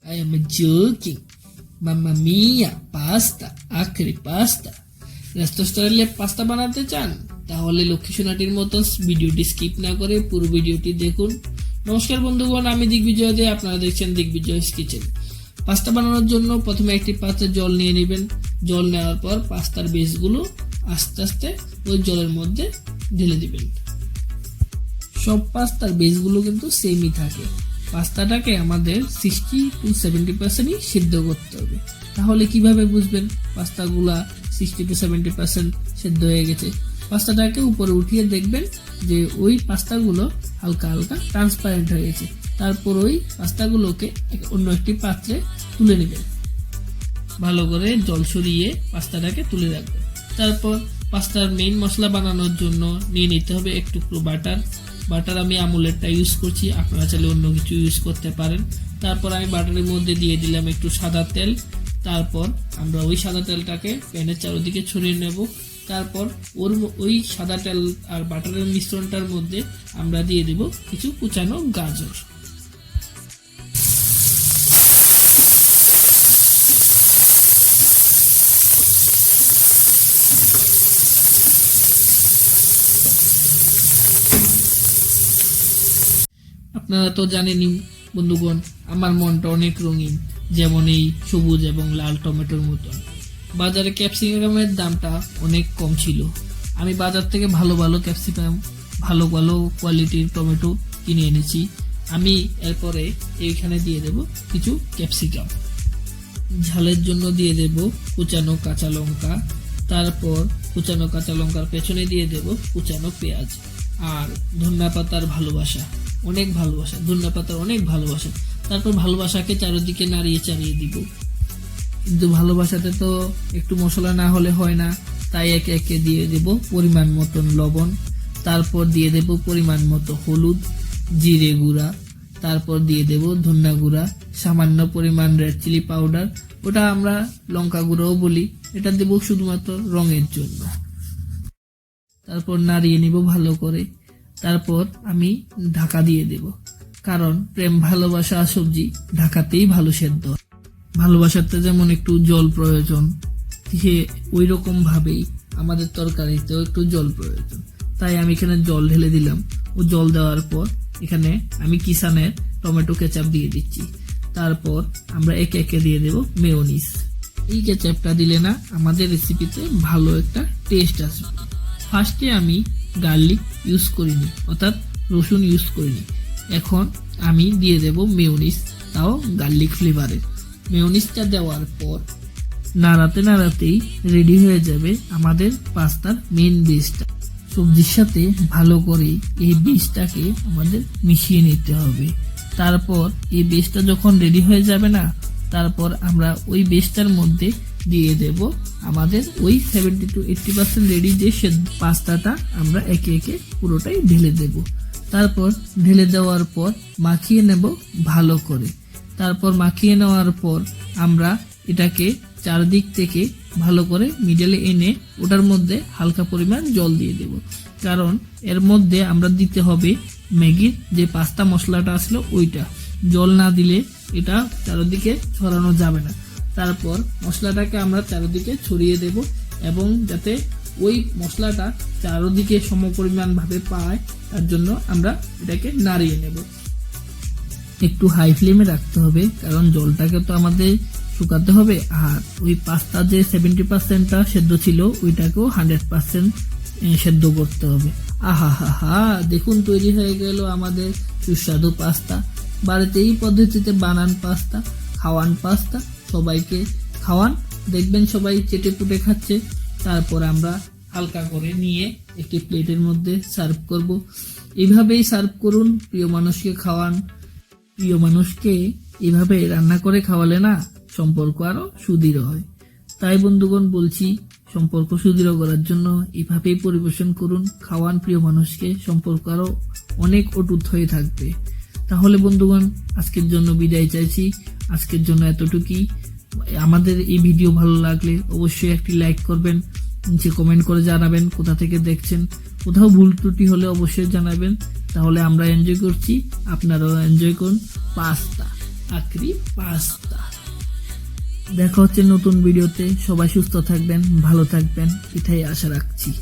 I am joking. Mamma mia, pasta, acri pasta. রেস্টুরেন্টে pasta বানাতে চান? তাহলে লক্ষ্মী সোনাটির মতো ভিডিওটি স্কিপ না করে পুরো ভিডিওটি দেখুন। নমস্কার বন্ধুগণ, আমি দিগ্বিজয় দে, আপনারা দেখছেন দিগ্বিজয় কিচেন। পাস্তা বানানোর জন্য প্রথমে একটি পাত্রে জল নিয়ে নেবেন। জল নেওয়ার পর পাস্তার বেসগুলো আস্তে আস্তে ওই জলের মধ্যে ঢেলে দিবেন। সব পাস্তার বেসগুলো কিন্তু সেমই থাকে। পাস্তাটাকে আমাদের 60 to 70% সিদ্ধ করতে হবে। তাহলে কিভাবে বুঝবেন পাস্তাগুলা 60 to 70% সিদ্ধ হয়ে গেছে? পাস্তাটাকে উপরে উঠিয়ে দেখবেন যে ওই পাস্তাগুলো হালকা হালকা ট্রান্সপারেন্ট হয়ে গেছে। তারপর ওই পাস্তাগুলোকে অন্য একটি পাত্রে তুলে নেবেন। ভালো করে জল সরিয়ে পাস্তাটাকে তুলে রাখবেন। তারপর পাস্তার মেইন মশলা বানানোর জন্য নিয়ে নিতে হবে একটু বাটার আমি আমুলেরটা ইউজ করছি, আপনারা চাইলে অন্য কিছু ইউজ করতে পারেন। তারপর আমি বাটারের মধ্যে দিয়ে দিলাম একটু সাদা তেল। তারপর আমরা ওই সাদা তেলটাকে প্যানের চারদিকে ছড়িয়ে নেব। তারপর ওই সাদা তেল আর বাটারের মিশ্রণটার মধ্যে আমরা দিয়ে দেব কিছু কুচানো গাজর। আপনারা তো জানেনই বন্ধুগণ, আমার মনটা অনেক রঙিন, যেমন এই সবুজ এবং লাল টমেটোর মতন। বাজারে ক্যাপসিকামের দামটা অনেক কম ছিল। আমি বাজার থেকে ভালো ভালো ক্যাপসিকাম, ভালো ভালো কোয়ালিটির টমেটো কিনে এনেছি। আমি এরপরে এইখানে দিয়ে দেব কিছু ক্যাপসিকাম। ঝালের জন্য দিয়ে দেব কুচানো কাঁচা লঙ্কা। তারপর কুচানো কাঁচা লঙ্কার পেছনে দিয়ে দেব কুচানো পেঁয়াজ। আর ধনিয়া পাতার ভালোবাসা, অনেক ভালোবাসা, ধনিয়া পাতার অনেক ভালোবাসা। তারপর ভালোবাসাকে চারিদিকে নাড়িয়ে চাড়িয়ে দিব। কিন্তু ভালোবাসাতে তো একটু মশলা না হলে হয় না, তাই একে একে দিয়ে দেব পরিমাণ মতন লবণ। তারপর দিয়ে দেব পরিমাণ মতো হলুদ, জিরে গুঁড়া। তারপর দিয়ে দেব ধনিয়া গুঁড়া, সামান্য পরিমাণ রেড চিলি পাউডার, ওটা আমরা লঙ্কা গুঁড়াও বলি। এটা দেব শুধুমাত্র রঙের জন্য। তারপর নাড়িয়ে নিব ভালো করে। তারপর আমি ঢাকা দিয়ে দেব, কারণ প্রেম ভালোবাসা সবজি ঢাকাতেই ভালো সেদ্ধ। ভালোবাসাতে যেমন একটু জল প্রয়োজন, সে ওই রকম ভাবেই আমাদের তরকারিতেও একটু জল প্রয়োজন। তাই আমি এখানে জল ঢেলে দিলাম। ও জল দেওয়ার পর এখানে আমি কিষানের টমেটো কেচাপ দিয়ে দিচ্ছি। তারপর আমরা একে একে দিয়ে দেব মেয়োনিজ। এই কেচাপটা দিলে না আমাদের রেসিপিতে ভালো একটা টেস্ট আসবে। ফার্স্টে আমি গার্লিক ইউজ করিনি, অর্থাৎ রসুন ইউজ করিনি। এখন আমি দিয়ে দেব মেয়োনিজ, তাও গার্লিক ফ্লেভারের। মেয়োনিজটা দেওয়ার পর নাড়াতে নাড়াতেই রেডি হয়ে যাবে আমাদের পাস্তার মেইন বেসটা। সবজির সাথে ভালো করে এই বেসটাকে আমাদের মিশিয়ে নিতে হবে। তারপর এই বেসটা যখন রেডি হয়ে যাবে না, তারপর আমরা ওই বেসটার মধ্যে দিয়ে দেব আমাদের ওই 70 to 80% রেডি যে পাস্তাটা আমরা একে একে পুরোটাই ঢেলে দেব। তারপর ঢেলে দেওয়ার পর মাখিয়ে নেব ভালো করে। তারপর মাখিয়ে নেওয়ার পর আমরা এটাকে চারদিক থেকে ভালো করে মিডলে এনে ওটার মধ্যে হালকা পরিমাণ জল দিয়ে দেব, কারণ এর মধ্যে আমরা দিতে হবে ম্যাগির যে পাস্তা মশলাটা আসলো ওইটা। জল না দিলে এটা চারদিকে ছড়ানো যাবে না। তারপর মশলাটাকে আমরা চারদিকে ছড়িয়ে দেব, এবং যাতে ওই মশলাটা চারদিকে সমপরিমাণ ভাবে পায় তার জন্য আমরা এটাকে নাড়িয়ে নেব। একটু হাই ফ্লেমে রাখতে হবে, কারণ জলটাকে তো আমাদের শুকাতে হবে। আর ওই পাস্তা যে 70%টা সেদ্ধ ছিল ওইটাকেও 100% সেদ্ধ করতে হবে। আহা হা হা, দেখুন তৈরি হয়ে গেল আমাদের সুস্বাদু পাস্তা। বাড়িতে এই পদ্ধতিতে বানান পাস্তা, খাওয়ান পাস্তা, সবাইকে খাওয়ান, দেখবেন সবাই চেটে পুটে খাচ্ছে। তারপর আমরা হালকা করে নিয়ে একটি প্লেটের মধ্যে সার্ভ করব। এইভাবেই সার্ভ করুন, প্রিয় মানুষকে খাওয়ান। প্রিয় মানুষকে এভাবে রান্না করে খাওয়ালে না সম্পর্ক আরো সুদৃঢ় হয়। তাই বন্ধুগণ বলছি, সম্পর্ক সুদৃঢ় করার জন্য এভাবেই পরিবেশন করুন, খাওয়ান প্রিয় মানুষকে, সম্পর্ক আরো অনেক অটুট হয়ে থাকবে। তাহলে বন্ধুগণ আজকের জন্য বিদায় চাইছি। আজকের জন্য এতটুকুই। আমাদের এই ভিডিও ভালো লাগলে অবশ্যই একটি লাইক করবেন, নিচে কমেন্ট করে জানাবেন কোথা থেকে দেখছেন। কোথাও ভুল ত্রুটি হলে অবশ্যই জানাবেন। তাহলে আমরা এনজয় করছি, আপনারাও এনজয় করুন পাস্তা। আখরি পাস্তা। দেখা হচ্ছে নতুন ভিডিওতে। সবাই সুস্থ থাকবেন, ভালো থাকবেন, এটাই আশা রাখছি।